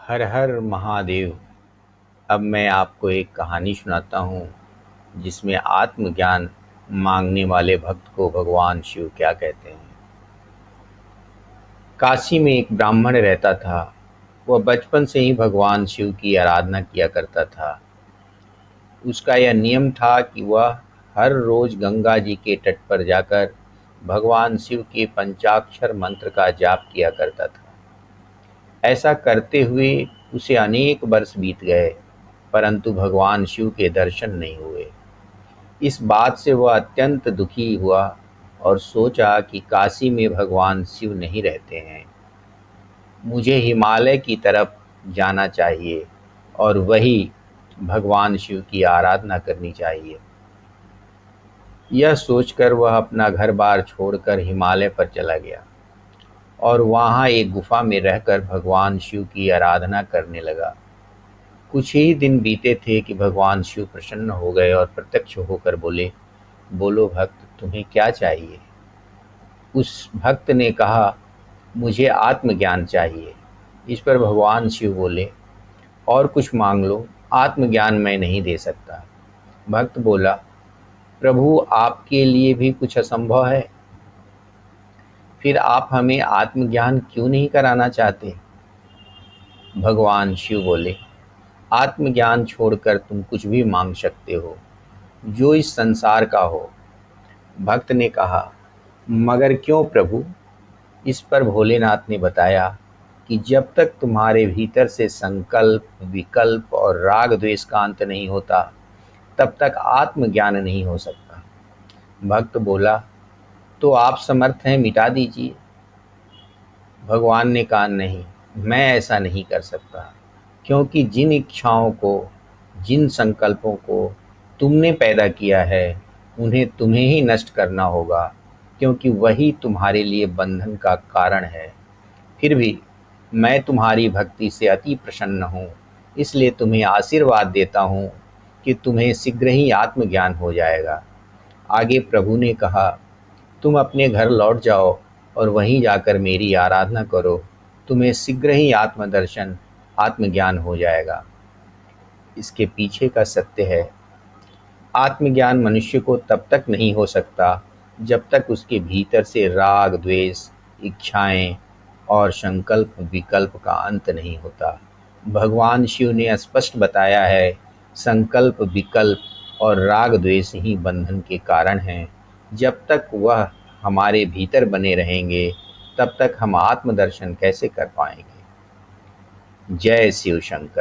हर हर महादेव। अब मैं आपको एक कहानी सुनाता हूँ जिसमें आत्मज्ञान मांगने वाले भक्त को भगवान शिव क्या कहते हैं। काशी में एक ब्राह्मण रहता था। वह बचपन से ही भगवान शिव की आराधना किया करता था। उसका यह नियम था कि वह हर रोज गंगा जी के तट पर जाकर भगवान शिव के पंचाक्षर मंत्र का जाप किया करता था। ऐसा करते हुए उसे अनेक वर्ष बीत गए, परंतु भगवान शिव के दर्शन नहीं हुए। इस बात से वह अत्यंत दुखी हुआ और सोचा कि काशी में भगवान शिव नहीं रहते हैं। मुझे हिमालय की तरफ जाना चाहिए और वही भगवान शिव की आराधना करनी चाहिए। यह सोचकर वह अपना घर बार छोड़कर हिमालय पर चला गया और वहाँ एक गुफा में रहकर भगवान शिव की आराधना करने लगा। कुछ ही दिन बीते थे कि भगवान शिव प्रसन्न हो गए और प्रत्यक्ष होकर बोले, बोलो भक्त, तुम्हें क्या चाहिए। उस भक्त ने कहा, मुझे आत्मज्ञान चाहिए। इस पर भगवान शिव बोले, और कुछ मांग लो, आत्मज्ञान मैं नहीं दे सकता। भक्त बोला, प्रभु आपके लिए भी कुछ असंभव है, फिर आप हमें आत्मज्ञान क्यों नहीं कराना चाहते। भगवान शिव बोले, आत्मज्ञान छोड़कर तुम कुछ भी मांग सकते हो जो इस संसार का हो। भक्त ने कहा, मगर क्यों प्रभु। इस पर भोलेनाथ ने बताया कि जब तक तुम्हारे भीतर से संकल्प, विकल्प और राग द्वेष का अंत नहीं होता, तब तक आत्मज्ञान नहीं हो सकता। भक्त बोला, तो आप समर्थ हैं, मिटा दीजिए। भगवान ने कहा, नहीं, मैं ऐसा नहीं कर सकता, क्योंकि जिन इच्छाओं को, जिन संकल्पों को तुमने पैदा किया है, उन्हें तुम्हें ही नष्ट करना होगा, क्योंकि वही तुम्हारे लिए बंधन का कारण है। फिर भी मैं तुम्हारी भक्ति से अति प्रसन्न हूँ, इसलिए तुम्हें आशीर्वाद देता हूँ कि तुम्हें शीघ्र ही आत्मज्ञान हो जाएगा। आगे प्रभु ने कहा, तुम अपने घर लौट जाओ और वहीं जाकर मेरी आराधना करो, तुम्हें शीघ्र ही आत्मदर्शन, आत्मज्ञान हो जाएगा। इसके पीछे का सत्य है, आत्मज्ञान मनुष्य को तब तक नहीं हो सकता जब तक उसके भीतर से राग द्वेष, इच्छाएं और संकल्प विकल्प का अंत नहीं होता। भगवान शिव ने स्पष्ट बताया है, संकल्प, विकल्प और राग द्वेष ही बंधन के कारण हैं। जब तक वह हमारे भीतर बने रहेंगे, तब तक हम आत्मदर्शन कैसे कर पाएंगे। जय शिव शंकर।